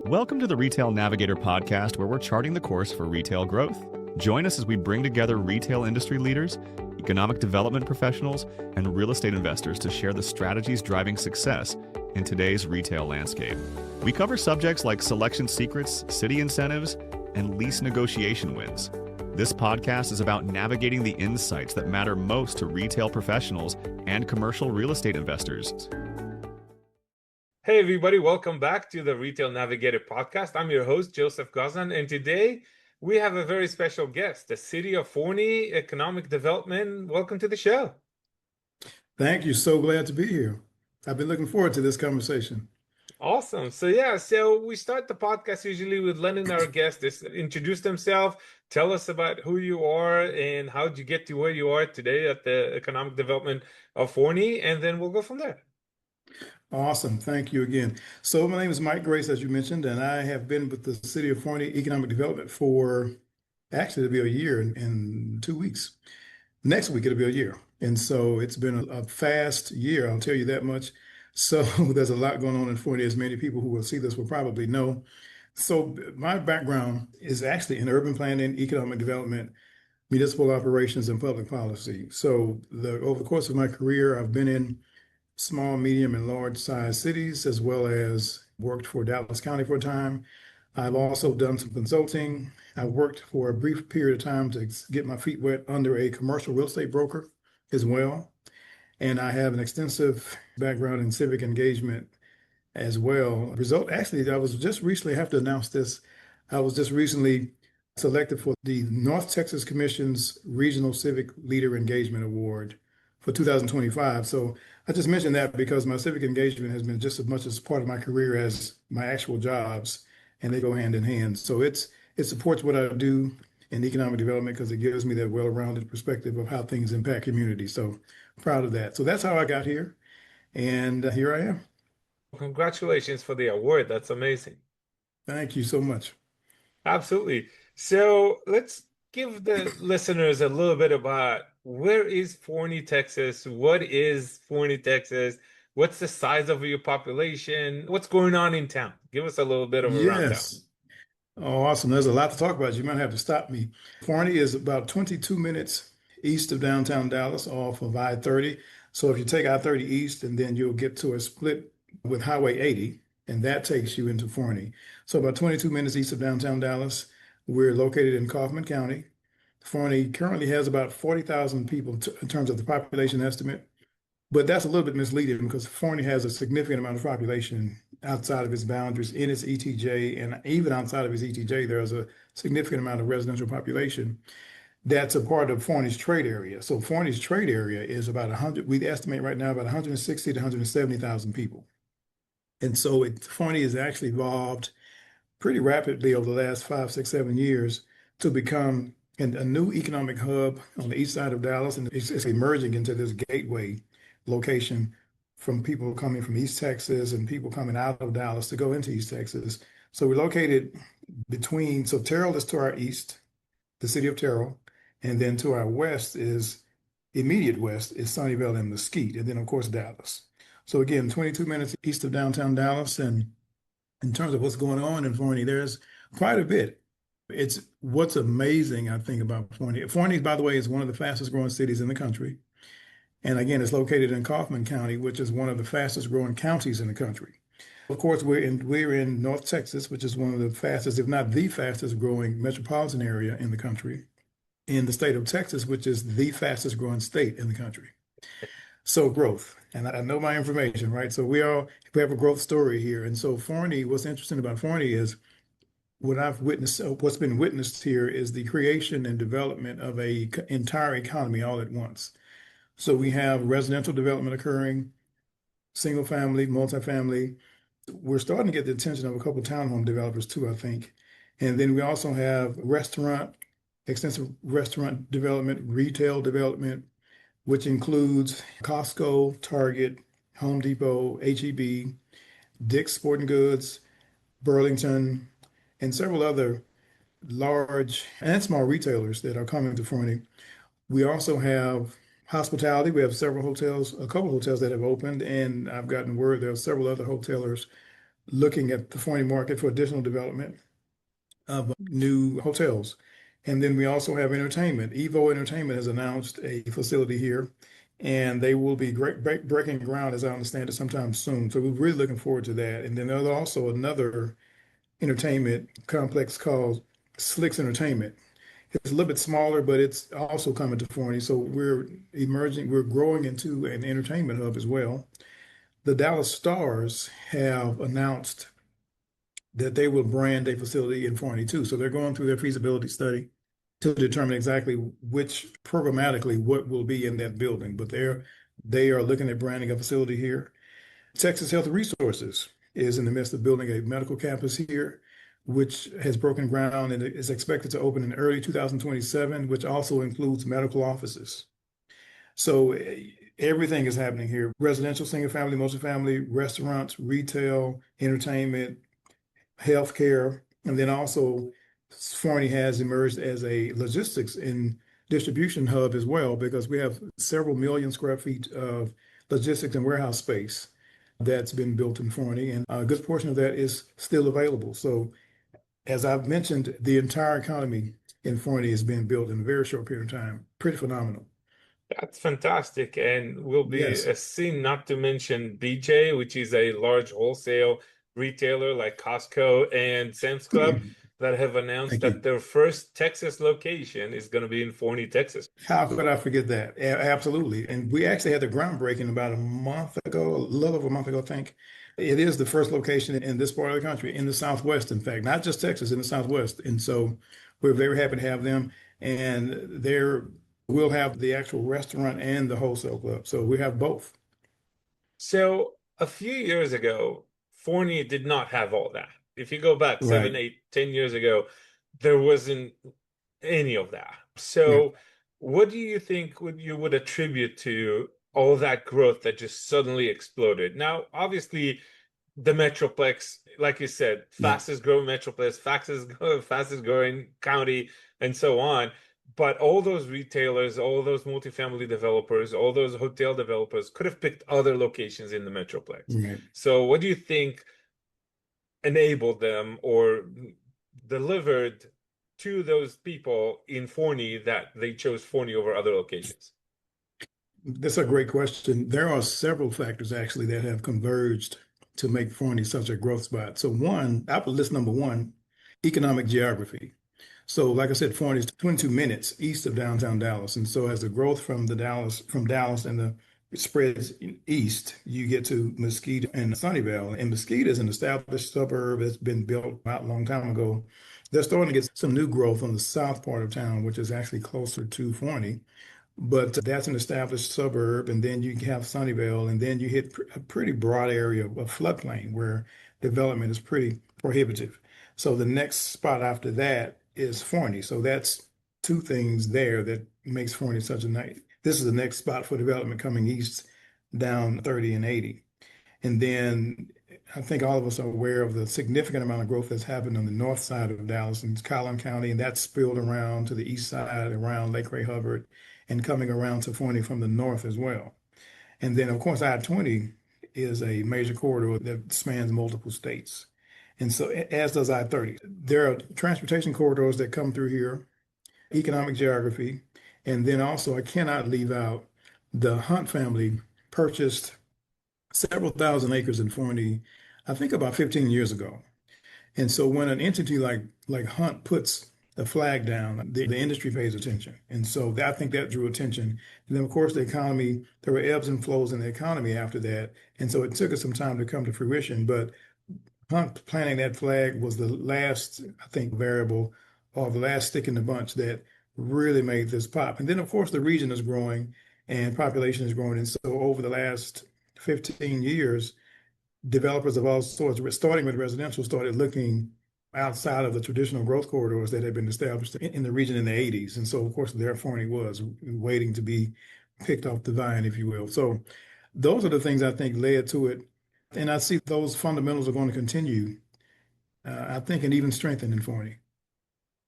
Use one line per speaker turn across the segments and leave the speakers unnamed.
Welcome to the Retail Navigator Podcast, where we're charting the course for retail growth. Join us as we bring together retail industry leaders, economic development professionals, and real estate investors to share the strategies driving success in today's retail landscape. We cover subjects like selection secrets, city incentives, and lease negotiation wins. This podcast is about navigating the insights that matter most to retail professionals and commercial real estate investors.
Hey everybody, welcome back to the Retail Navigator Podcast. I'm your host, Joseph Gazan, and today we have a very special guest, the City of Forney Economic Development. Welcome to the show.
Thank you. So glad to be here. I've been looking forward to this conversation.
Awesome. So we start the podcast usually with letting our guests introduce themselves, tell us about who you are and how did you get to where you are today at the Economic Development of Forney, and then we'll go from there.
Awesome. Thank you again. So my name is Mike Grace, as you mentioned, and I have been with the City of Forney Economic Development for it'll be a year in 2 weeks. Next week, it'll be a year. And so it's been a fast year, I'll tell you that much. So there's a lot going on in Forney, as many people who will see this will probably know. So my background is actually in urban planning, economic development, municipal operations, and public policy. So over the course of my career, I've been in small, medium, and large size cities, as well as worked for Dallas County for a time. I've also done some consulting. I worked for a brief period of time to get my feet wet under a commercial real estate broker as well. And I have an extensive background in civic engagement as well. Actually, I was just recently, I have to announce this, I was just recently selected for the North Texas Commission's Regional Civic Leader Engagement Award for 2025. So I just mentioned that because my civic engagement has been just as much as part of my career as my actual jobs, and they go hand in hand. So it supports what I do in economic development because it gives me that well-rounded perspective of how things impact communities. So proud of that. So that's how I got here, and here I am.
Congratulations for the award. That's amazing.
Thank you so much.
Absolutely. So let's give the listeners a little bit about where is Forney, Texas? What is Forney, Texas? What's the size of your population? What's going on in town? Give us a little bit of a rundown.
Yes. Oh, awesome. There's a lot to talk about. You might have to stop me. Forney is about 22 minutes east of downtown Dallas off of I-30. So if you take I-30 east, and then you'll get to a split with Highway 80, and that takes you into Forney. So about 22 minutes east of downtown Dallas. We're located in Kaufman County. Forney currently has about 40,000 people in terms of the population estimate, but that's a little bit misleading because Forney has a significant amount of population outside of its boundaries in its ETJ, and even outside of its ETJ, there's a significant amount of residential population that's a part of Forney's trade area. So Forney's trade area is about 100, we estimate right now about 160 to 170,000 people. And so Forney has actually evolved pretty rapidly over the last 5, 6, 7 years to become a new economic hub on the east side of Dallas, and it's emerging into this gateway location from people coming from East Texas and people coming out of Dallas to go into East Texas. So we're located so Terrell is to our east, the city of Terrell, and then to our west immediate west is Sunnyvale and Mesquite, and then of course Dallas. So again, 22 minutes east of downtown Dallas, and in terms of what's going on in Forney, there's quite a bit. It's what's amazing, I think, about Forney. Forney, by the way, is one of the fastest growing cities in the country. And again, it's located in Kaufman County, which is one of the fastest growing counties in the country. Of course, we're in North Texas, which is one of the fastest, if not the fastest growing metropolitan area in the country, in the state of Texas, which is the fastest growing state in the country. So growth, and I know my information, right? So we have a growth story here. And so Forney, what's interesting about Forney is what's been witnessed here is the creation and development of an entire economy all at once. So we have residential development occurring, single family, multifamily. We're starting to get the attention of a couple of townhome developers too, I think. And then we also have extensive restaurant development, retail development, which includes Costco, Target, Home Depot, H-E-B, Dick's Sporting Goods, Burlington, and several other large and small retailers that are coming to Forney. We also have hospitality. We have a couple hotels that have opened, and I've gotten word there are several other hotelers looking at the Forney market for additional development of new hotels. And then we also have entertainment. Evo Entertainment has announced a facility here, and they will be breaking ground, as I understand it, sometime soon. So we're really looking forward to that. And then there's also another entertainment complex called Slicks Entertainment. It's a little bit smaller, but it's also coming to Forney. So we're growing into an entertainment hub as well. The Dallas Stars have announced that they will brand a facility in Forney too. So they're going through their feasibility study to determine exactly which programmatically what will be in that building. But they are looking at branding a facility here. Texas Health Resources is in the midst of building a medical campus here, which has broken ground and is expected to open in early 2027, which also includes medical offices. So everything is happening here: residential, single family, multifamily, restaurants, retail, entertainment, healthcare, and then also Forney has emerged as a logistics and distribution hub as well, because we have several million square feet of logistics and warehouse space that's been built in Forney, and a good portion of that is still available. So, as I've mentioned, the entire economy in Forney has been built in a very short period of time. Pretty phenomenal.
That's fantastic, and will be
Yes.
a sin not to mention BJ, which is a large wholesale retailer like Costco and Sam's Club that have announced
Thank
that
you.
their first Texas location is going to be in Forney, Texas.
How could I forget that? Absolutely. And we actually had the groundbreaking about a month ago, a little over a month ago, I think. It is the first location in this part of the country, in the Southwest, in fact, not just Texas, in the Southwest. And so we're very happy to have them. And we'll have the actual restaurant and the wholesale club. So we have both.
So a few years ago, Forney did not have all that. If you go back
Right.
7, 8, 10 years ago, there wasn't any of that.
Yeah.
So what do you think you would attribute to all that growth that just suddenly exploded? Now, obviously, the Metroplex, like you said,
Yeah.
fastest growing Metroplex, fastest growing county, and so on. But all those retailers, all those multifamily developers, all those hotel developers could have picked other locations in the Metroplex.
Right.
So what do you think enabled them or delivered to those people in Forney that they chose Forney over other locations?
That's a great question. There are several factors actually that have converged to make Forney such a growth spot. So I would list number one, economic geography. So like I said, Forney is 22 minutes east of downtown Dallas. And so as the growth from Dallas and the spreads east, you get to Mesquite and Sunnyvale. And Mesquite is an established suburb that's been built out a long time ago. They're starting to get some new growth on the south part of town, which is actually closer to Forney. But that's an established suburb, and then you have Sunnyvale, and then you hit a pretty broad area of floodplain where development is pretty prohibitive. So the next spot after that is Forney. So that's two things there that makes Forney such a nice. This is the next spot for development coming east down 30 and 80. And then I think all of us are aware of the significant amount of growth that's happened on the north side of Dallas in Collin County, and that's spilled around to the east side, around Lake Ray Hubbard, and coming around to Forney from the north as well. And then, of course, I-20 is a major corridor that spans multiple states. And so, as does I-30. There are transportation corridors that come through here, economic geography, and then also I cannot leave out the Hunt family purchased several thousand acres in Forney, I think about 15 years ago. And so when an entity like Hunt puts the flag down, the industry pays attention. And so I think that drew attention. And then, of course, the economy, there were ebbs and flows in the economy after that. And so it took us some time to come to fruition. But Hunt planting that flag was the last, I think, variable or the last stick in the bunch that really made this pop. And then, of course, the region is growing and population is growing. And so over the last 15 years, developers of all sorts, starting with residential, started looking outside of the traditional growth corridors that had been established in the region in the 80s. And so, of course, there Forney was waiting to be picked off the vine, if you will. So those are the things I think led to it. And I see those fundamentals are going to continue, I think, and even strengthen in Forney.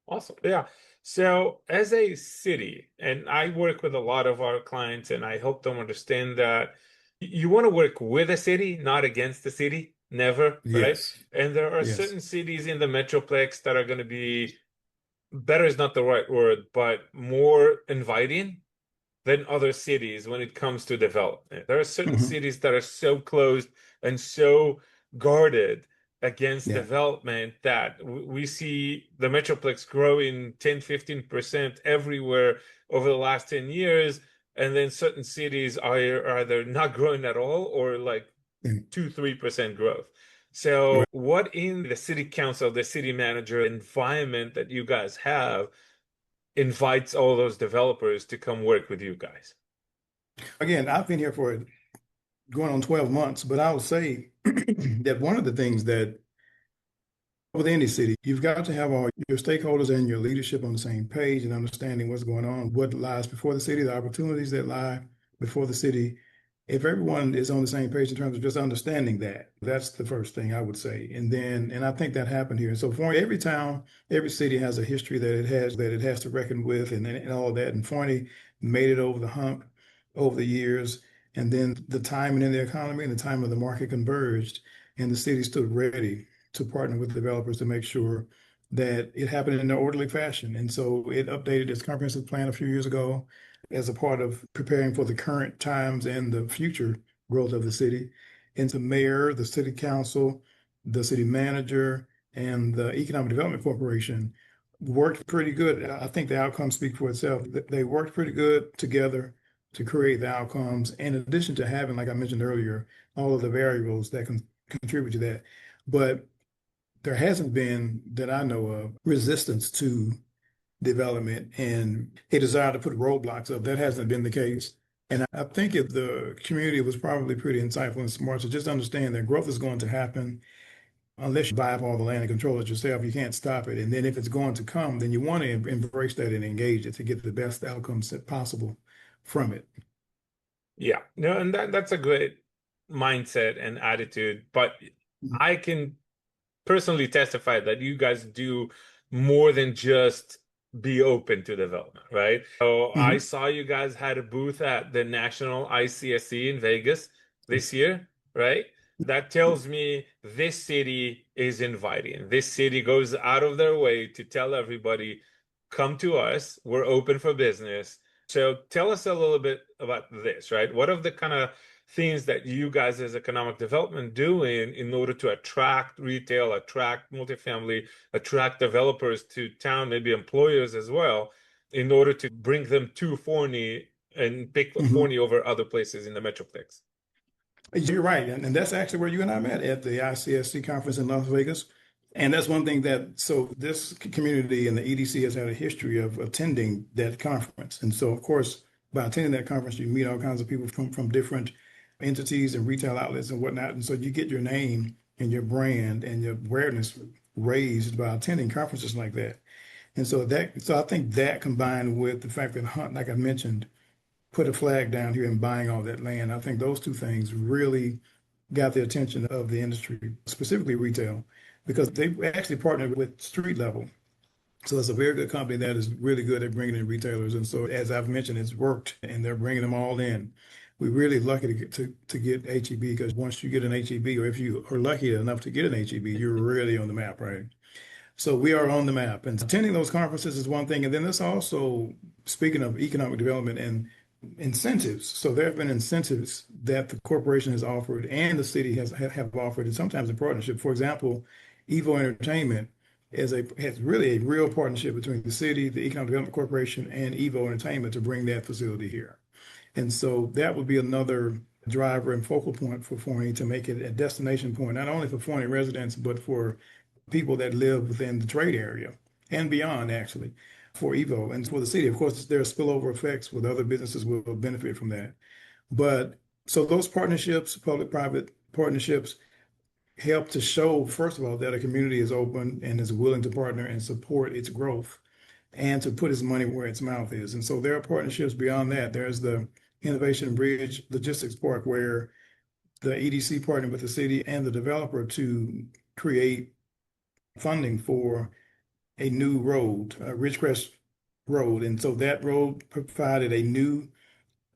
Awesome. Yeah. So as a city, and I work with a lot of our clients, and I help them understand that you want to work with a city, not against the city. never, right?
Yes.
And there are
Yes.
certain cities in the Metroplex that are going to be, better is not the right word, but more inviting than other cities when it comes to development. There are certain
Hmm.
cities that are so closed and so guarded against
Yeah.
development that we see the Metroplex growing 10, 15% everywhere over the last 10 years. And then certain cities are either not growing at all or like
Mm.
2, 3% growth. So,
Right.
what in the city council, the city manager environment that you guys have invites all those developers to come work with you guys?
Again, I've been here for going on 12 months, but I will say that one of the things that with any city, you've got to have all your stakeholders and your leadership on the same page and understanding what's going on, what lies before the city, the opportunities that lie before the city. If everyone is on the same page in terms of just understanding that, that's the first thing I would say. And I think that happened here. So for every town, every city has a history that it has to reckon with and all that. And Forney made it over the hump over the years. And then the timing in the economy and the time of the market converged, and the city stood ready to partner with developers to make sure that it happened in an orderly fashion. And so it updated its comprehensive plan a few years ago as a part of preparing for the current times and the future growth of the city. And the mayor, the city council, the city manager, and the Economic Development Corporation worked pretty good. I think the outcomes speak for itself. They worked pretty good together to create the outcomes, in addition to having, like I mentioned earlier, all of the variables that can contribute to that. But there hasn't been, that I know of, resistance to development and a desire to put roadblocks up. That hasn't been the case. And I think if the community was probably pretty insightful and smart to just understand that growth is going to happen unless you buy up all the land and control it yourself. You can't stop it. And then if it's going to come, then you want to embrace that and engage it to get the best outcomes possible from it.
Yeah, no, and that's a great mindset and attitude. But
Mhm.
I can personally testify that you guys do more than just be open to development, right? So I
Mhm.
saw you guys had a booth at the National ICSC in Vegas this year, right? That tells me this city is inviting. This city goes out of their way to tell everybody, come to us, we're open for business. So tell us a little bit about this, right? What are the kind of things that you guys as economic development doing in order to attract retail, attract multifamily, attract developers to town, maybe employers as well, in order to bring them to Forney and pick
Mhm.
Forney over other places in the Metroplex?
You're right. And that's actually where you and I met at the ICSC conference in Las Vegas. And that's one thing that, so this community and the EDC has had a history of attending that conference. And so, of course, by attending that conference, you meet all kinds of people from different entities and retail outlets and whatnot. And so you get your name and your brand and your awareness raised by attending conferences like that. And so I think that combined with the fact that Hunt, like I mentioned, put a flag down here and buying all that land. I think those two things really got the attention of the industry, specifically retail, because they actually partnered with Street Level. So it's a very good company that is really good at bringing in retailers. And so, as I've mentioned, it's worked and they're bringing them all in. We're really lucky to get HEB, because once you get an HEB, or if you are lucky enough to get an HEB, you're really on the map, right? So we are on the map, and attending those conferences is one thing. And then there's also, speaking of economic development and incentives. So there have been incentives that the corporation has offered and the city have offered, and sometimes in partnership. For example, Evo Entertainment has really a real partnership between the city, the Economic Development Corporation, and Evo Entertainment to bring that facility here. And so that would be another driver and focal point for Forney to make it a destination point, not only for Forney residents, but for people that live within the trade area and beyond, actually, for Evo and for the city. Of course, there are spillover effects with other businesses will benefit from that. But so those partnerships, public-private partnerships, help to show, first of all, that a community is open and is willing to partner and support its growth and to put its money where its mouth is. And so there are partnerships beyond that. There's the Innovation Bridge Logistics Park, where the EDC partnered with the city and the developer to create funding for a new road, Ridgecrest Road. And so that road provided a new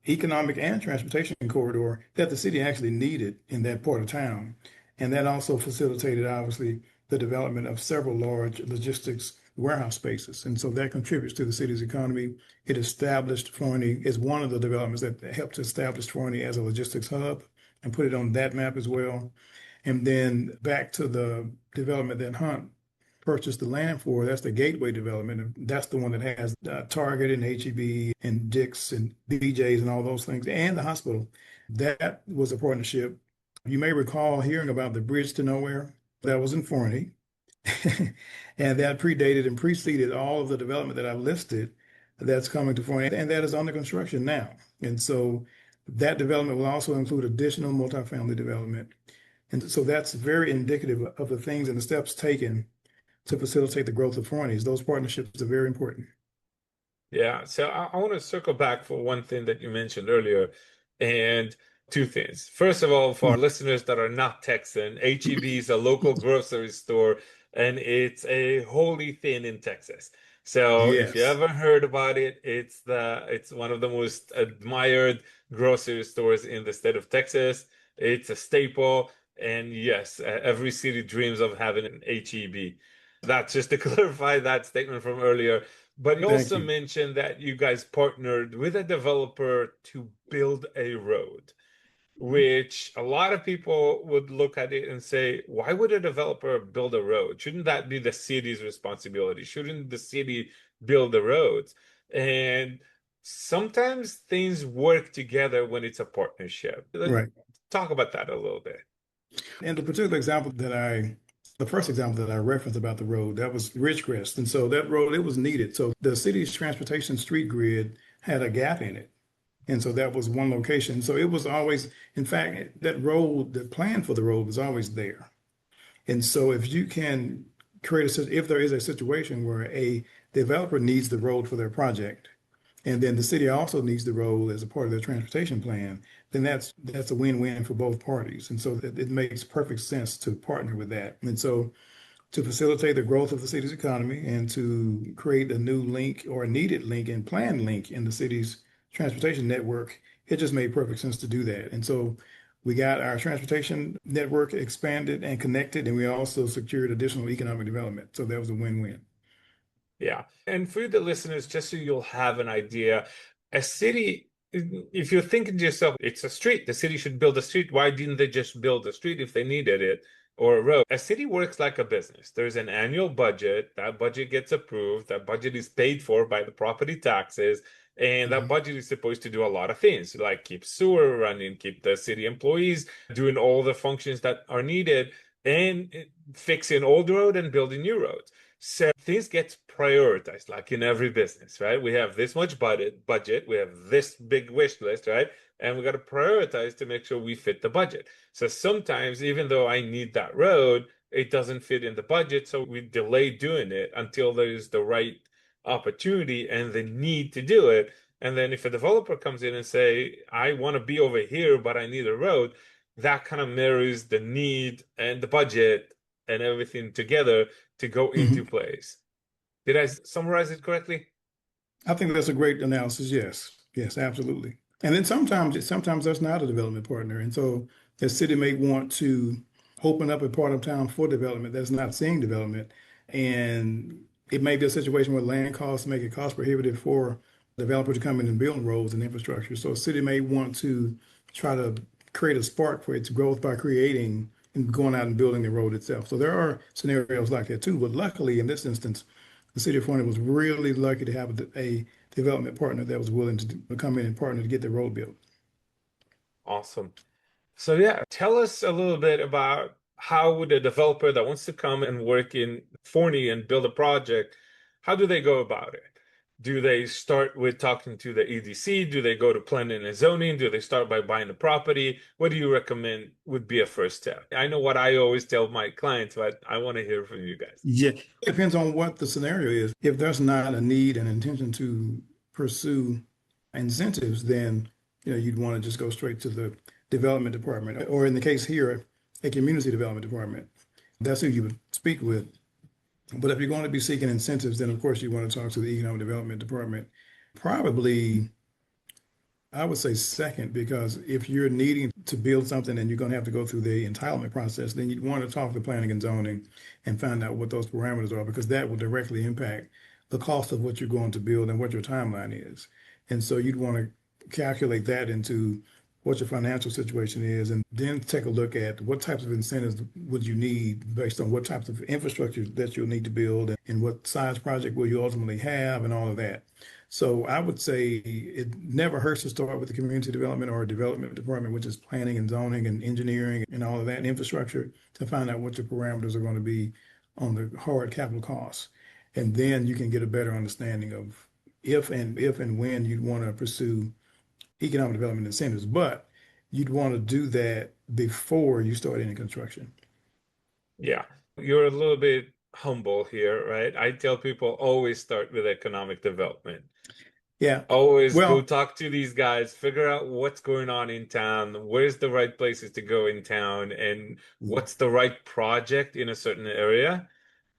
economic and transportation corridor that the city actually needed in that part of town. And that also facilitated, obviously, the development of several large logistics warehouse spaces. And so that contributes to the city's economy. It established Forney is one of the developments that helped establish Forney as a logistics hub and put it on that map as well. And then back to the development that Hunt purchased the land for, that's the Gateway development. And that's the one that has Target and HEB and Dick's and BJ's and all those things, and the hospital. That was a partnership. You may recall hearing about the Bridge to Nowhere. That was in Forney. And that predated and preceded all of the development that I listed that's coming to Forney, and that is under construction now. And so that development will also include additional multifamily development. And so that's very indicative of the things and the steps taken to facilitate the growth of Forney's. Those partnerships are very important.
Yeah, so I want to circle back for one thing that you mentioned earlier, and two things. First of all, for our listeners that are not Texan, HEB is a local grocery store, and it's a holy thing in Texas. So if you
Yes.
ever heard about it, it's one of the most admired grocery stores in the state of Texas. It's a staple, and yes, every city dreams of having an HEB. That's just to clarify that statement from earlier. But you
Thank
also
you.
mentioned that you guys partnered with a developer to build a road, which a lot of people would look at it and say, why would a developer build a road? Shouldn't that be the city's responsibility? Shouldn't the city build the roads? And sometimes things work together when it's a partnership. Let's
Right.
talk about that a little bit.
And the first example that I referenced about the road, that was Ridgecrest. And so that road, it was needed. So the city's transportation street grid had a gap in it. And so that was one location. So it was always, in fact, that road, the plan for the road was always there. And so if you can if there is a situation where a developer needs the road for their project, and then the city also needs the road as a part of their transportation plan, then that's a win-win for both parties. And so it makes perfect sense to partner with that. And so to facilitate the growth of the city's economy and to create a new link or a needed link and planned link in the city's transportation network, it just made perfect sense to do that. And so we got our transportation network expanded and connected, and we also secured additional economic development. So that was a win-win.
Yeah. And for the listeners, just so you'll have an idea, a city, if you're thinking to yourself, it's a street, the city should build a street. Why didn't they just build a street if they needed it or a road? A city works like a business. There's an annual budget. That budget gets approved. That budget is paid for by the property taxes. And that
Mhm.
budget is supposed to do a lot of things, like keep sewer running, keep the city employees doing all the functions that are needed, and fixing old road and building new roads. So things get prioritized, like in every business, right? We have this much budget, we have this big wish list, right? And we got to prioritize to make sure we fit the budget. So sometimes, even though I need that road, it doesn't fit in the budget, so we delay doing it until there's the right opportunity and the need to do it. And then if a developer comes in and say, I want to be over here, but I need a road, that kind of marries the need and the budget and everything together to go into
Mhm.
place. Did I summarize it correctly?
I think that's a great analysis. Yes. Yes, absolutely. And then sometimes there's not a development partner. And so the city may want to open up a part of town for development that's not seeing development. And it may be a situation where land costs make it cost prohibitive for the developer to come in and build roads and infrastructure. So a city may want to try to create a spark for its growth by creating and going out and building the road itself. So there are scenarios like that too. But luckily, in this instance, the city of Forney was really lucky to have a development partner that was willing to come in and partner to get the road built.
Awesome. So yeah, tell us a little bit about how would a developer that wants to come and work in Forney and build a project, how do they go about it? Do they start with talking to the EDC? Do they go to planning and zoning? Do they start by buying the property? What do you recommend would be a first step? I know what I always tell my clients, but I want to hear from you guys.
Yeah, it depends on what the scenario is. If there's not a need and intention to pursue incentives, then you'd want to just go straight to the development department, or in the case here, a community development department. That's who you would speak with. But if you're going to be seeking incentives, then of course you want to talk to the economic development department. Probably I would say second, because if you're needing to build something and you're going to have to go through the entitlement process, then you'd want to talk to planning and zoning and find out what those parameters are, because that will directly impact the cost of what you're going to build and what your timeline is. And so you'd want to calculate that into what your financial situation is, and then take a look at what types of incentives would you need based on what types of infrastructure that you'll need to build and what size project will you ultimately have and all of that. So I would say it never hurts to start with the community development or development department, which is planning and zoning and engineering and all of that and infrastructure, to find out what your parameters are going to be on the hard capital costs. And then you can get a better understanding of if and when you'd want to pursue economic development incentives. But you'd want to do that before you start any construction.
Yeah, you're a little bit humble here, right? I tell people always start with economic development.
Yeah.
Always go
Well,
talk to these guys, figure out what's going on in town, where's the right places to go in town, and what's the right project in a certain area.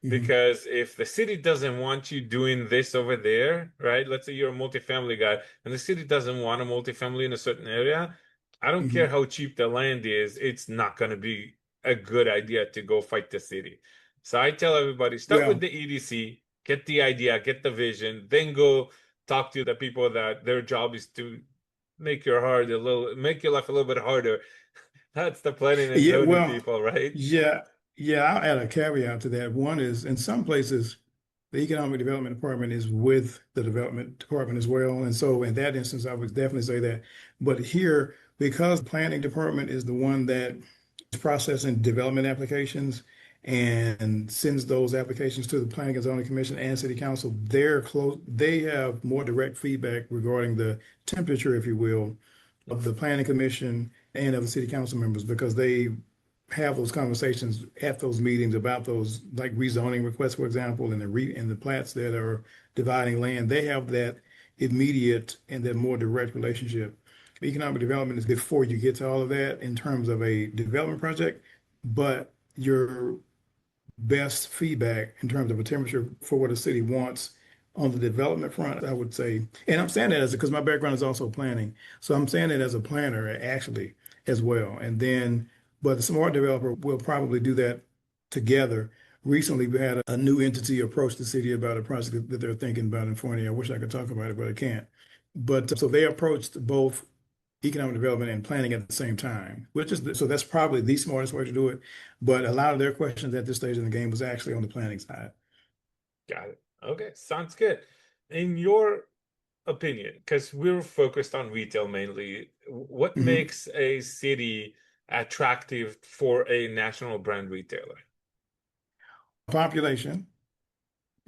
mhm,
Because if the city doesn't want you doing this over there, right? Let's say you're a multifamily guy and the city doesn't want a multifamily in a certain area. I don't care
mhm.
how cheap the land is, it's not going to be a good idea to go fight the city. So I tell everybody, start with
Well,
the EDC, get the idea, get the vision, then go talk to the people that their job is to make your life a little bit harder. That's the planning and
yeah,
zoning
well,
people, right?
yeah, yeah, I'll add a caveat to that. One is, in some places, the Economic Development Department is with the Development Department as well. And so in that instance, I would definitely say that. But here, because the Planning Department is the one that is processing development applications and sends those applications to the Planning and Zoning Commission and City Council, they have more direct feedback regarding the temperature, if you will, of the Planning Commission and of the City Council members, because they have those conversations at those meetings about those, like rezoning requests, for example, and the plats that are dividing land. They have that immediate and that more direct relationship. Economic development is before you get to all of that in terms of a development project, but your best feedback in terms of a temperature for what a city wants on the development front, I would say. And I'm saying that as because my background is also planning. So I'm saying it as a planner actually as well. And then, but the smart developer will probably do that together. Recently, we had a new entity approach the city about a project that they're thinking about in Forney. I wish I could talk about it, but I can't. But so they approached both economic development and planning at the same time, so that's probably the smartest way to do it. But a lot of their questions at this stage in the game was actually on the planning side.
Got it. Okay, sounds good. In your opinion, because we're focused on retail mainly, what
Mhm.
makes a city attractive for a national brand retailer?
Population,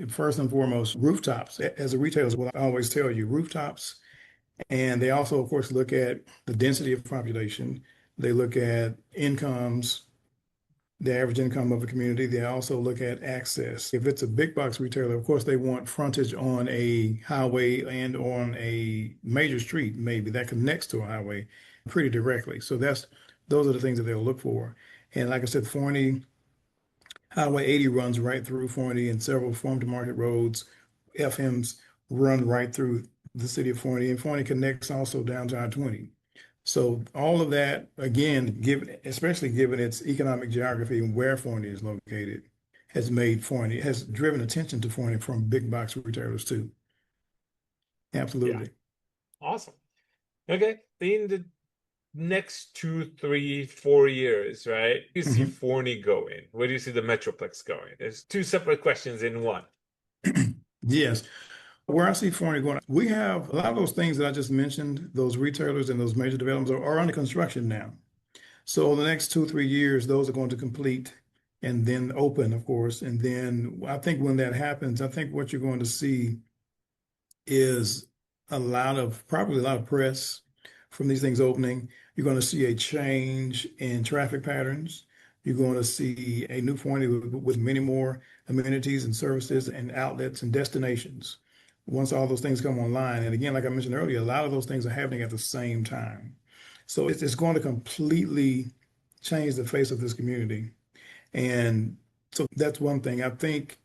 first and foremost, rooftops. As a retailer, is what I always tell you, rooftops. And they also, of course, look at the density of population. They look at incomes, the average income of a community. They also look at access. If it's a big box retailer, of course, they want frontage on a highway and on a major street, maybe that connects to a highway pretty directly. So those are the things that they'll look for. And like I said, Forney, Highway 80 runs right through Forney, and several farm to market roads, FMs, run right through the city of Forney, and Forney connects also down to I-20. So all of that, again, especially given its economic geography and where Forney is located, has driven attention to Forney from big box retailers too.
Yeah,
Absolutely.
awesome. Okay, in the next 2, 3, 4 years, right? Where do you see
Mhm.
Forney going? Where do you see the Metroplex going? There's two separate questions in one.
Yes. Where I see Forney going, we have a lot of those things that I just mentioned, those retailers and those major developments are under construction now. So the next 2, 3 years, those are going to complete and then open, of course. And then I think when that happens, I think what you're going to see is probably a lot of press from these things opening. You're going to see a change in traffic patterns. You're going to see a new Forney with many more amenities and services and outlets and destinations once all those things come online. And again, like I mentioned earlier, a lot of those things are happening at the same time. So it's going to completely change the face of this community. And so that's one thing. I think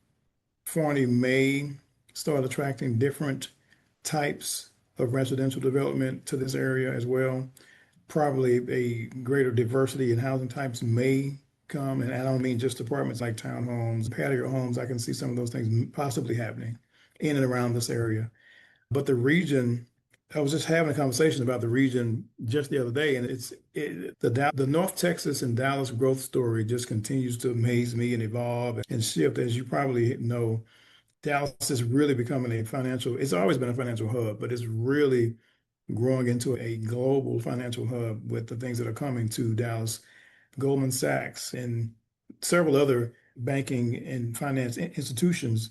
Forney may start attracting different types of residential development to this area as well. Probably a greater diversity in housing types may come, and I don't mean just apartments like townhomes, patio homes. I can see some of those things possibly happening in and around this area. But the region, I was just having a conversation about the region just the other day, and the North Texas and Dallas growth story just continues to amaze me and evolve and shift. As you probably know, Dallas is really becoming it's always been a financial hub, but it's really growing into a global financial hub with the things that are coming to Dallas. Goldman Sachs and several other banking and finance institutions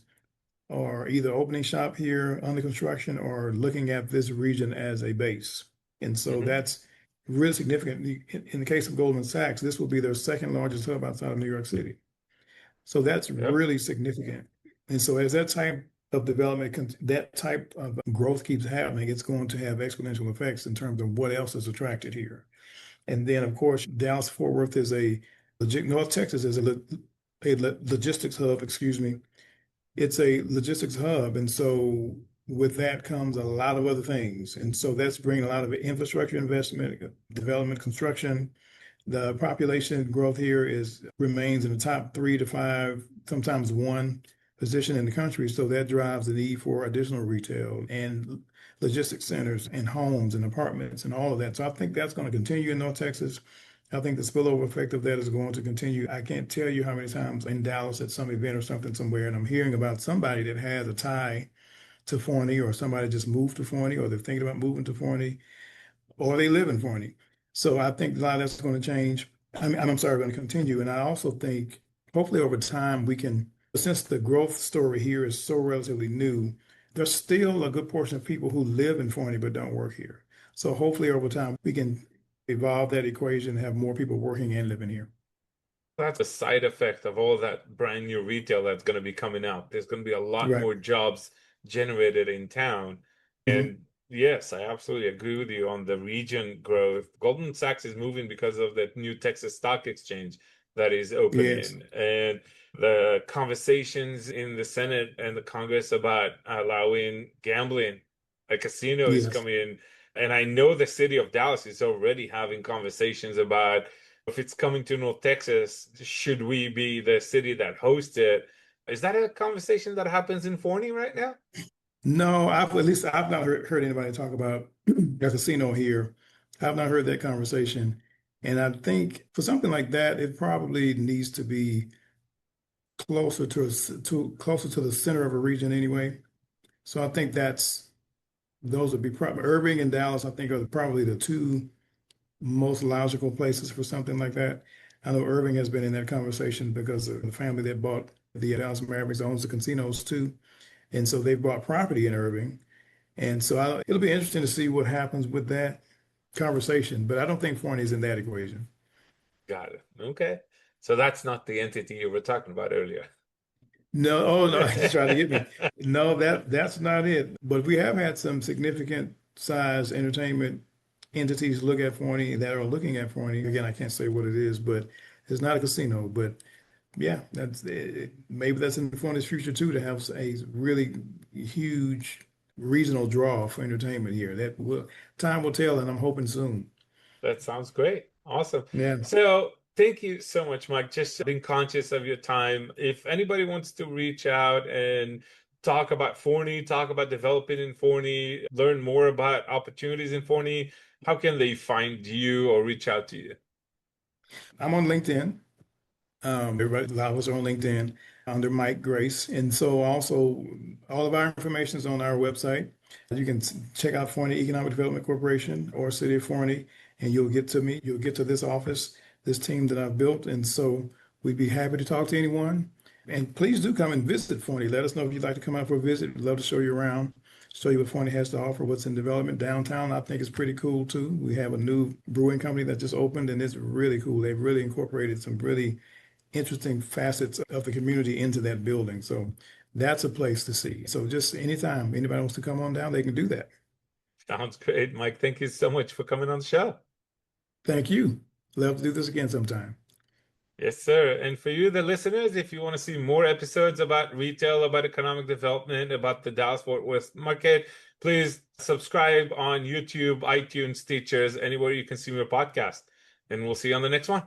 are either opening shop here under construction or looking at this region as a base. And so
Hmm.
that's really significant. In the case of Goldman Sachs, this will be their second largest hub outside of New York City. So that's
Yep.
really significant. And so as that type of development, that type of growth keeps happening, it's going to have exponential effects in terms of what else is attracted here. And then, of course, Dallas Fort Worth is North Texas is a logistics hub, excuse me. It's a logistics hub. And so with that comes a lot of other things. And so that's bringing a lot of infrastructure investment, development, construction. The population growth here remains in the top 3 to 5, sometimes one position in the country. So that drives the need for additional retail and logistics centers and homes and apartments and all of that. So I think that's going to continue in North Texas. I think the spillover effect of that is going to continue. I can't tell you how many times in Dallas at some event or something somewhere, and I'm hearing about somebody that has a tie to Forney, or somebody just moved to Forney, or they're thinking about moving to Forney, or they live in Forney. So I think a lot of that's going to change. I'm sorry, going to continue. And I also think hopefully over time since the growth story here is so relatively new, there's still a good portion of people who live in Forney but don't work here. So hopefully over time we can evolve that equation and have more people working and living here.
That's a side effect of all that brand new retail that's going to be coming out. There's going to be a lot
Right.
more jobs generated in town.
Mhm.
And yes, I absolutely agree with you on the region growth. Goldman Sachs is moving because of that new Texas Stock Exchange that is
Yes.
opening. And the conversations in the Senate and the Congress about allowing gambling, a casino is
Yes.
coming in. And I know the city of Dallas is already having conversations about if it's coming to North Texas, should we be the city that hosts it? Is that a conversation that happens in Forney right now?
No, at least I've not heard anybody talk about a casino here. I've not heard that conversation. And I think for something like that, it probably needs to be closer to the center of a region anyway. So I think those would be probably Irving and Dallas, I think are probably the two most logical places for something like that. I know Irving has been in that conversation because of the family that bought the Dallas Mavericks owns the casinos too. And so they bought property in Irving. And so it'll be interesting to see what happens with that conversation. But I don't think Forney's in that equation.
Got it. Okay. So that's not the entity you were talking about earlier.
No, oh no, he's trying to get me. No, that's not it. But we have had some significant size entertainment entities look at Forney that are looking at Forney. Again, I can't say what it is, but it's not a casino. But yeah, that's it. Maybe that's in Forney's future too, to have a really huge regional draw for entertainment here. Time will tell, and I'm hoping soon.
That sounds great. Awesome.
Yeah.
So thank you so much, Mike. Just being conscious of your time. If anybody wants to reach out and talk about Forney, talk about developing in Forney, learn more about opportunities in Forney, how can they find you or reach out to you?
I'm on LinkedIn. A lot of us are on LinkedIn under Mike Grace. And so also all of our information is on our website. You can check out Forney Economic Development Corporation or City of Forney, and you'll get to me. You'll get to this office, this team that I've built. And so we'd be happy to talk to anyone. And please do come and visit Forney. Let us know if you'd like to come out for a visit. We'd love to show you around, show you what Forney has to offer, what's in development downtown. I think it's pretty cool too. We have a new brewing company that just opened, and it's really cool. They've really incorporated some really interesting facets of the community into that building. So that's a place to see. So just anytime anybody wants to come on down, they can do that.
Sounds great, Mike. Thank you so much for coming on the show.
Thank you. Love to do this again sometime.
Yes, sir. And for you, the listeners, if you want to see more episodes about retail, about economic development, about the Dallas-Fort Worth market, please subscribe on YouTube, iTunes, Teachers, anywhere you consume your podcast. And we'll see you on the next one.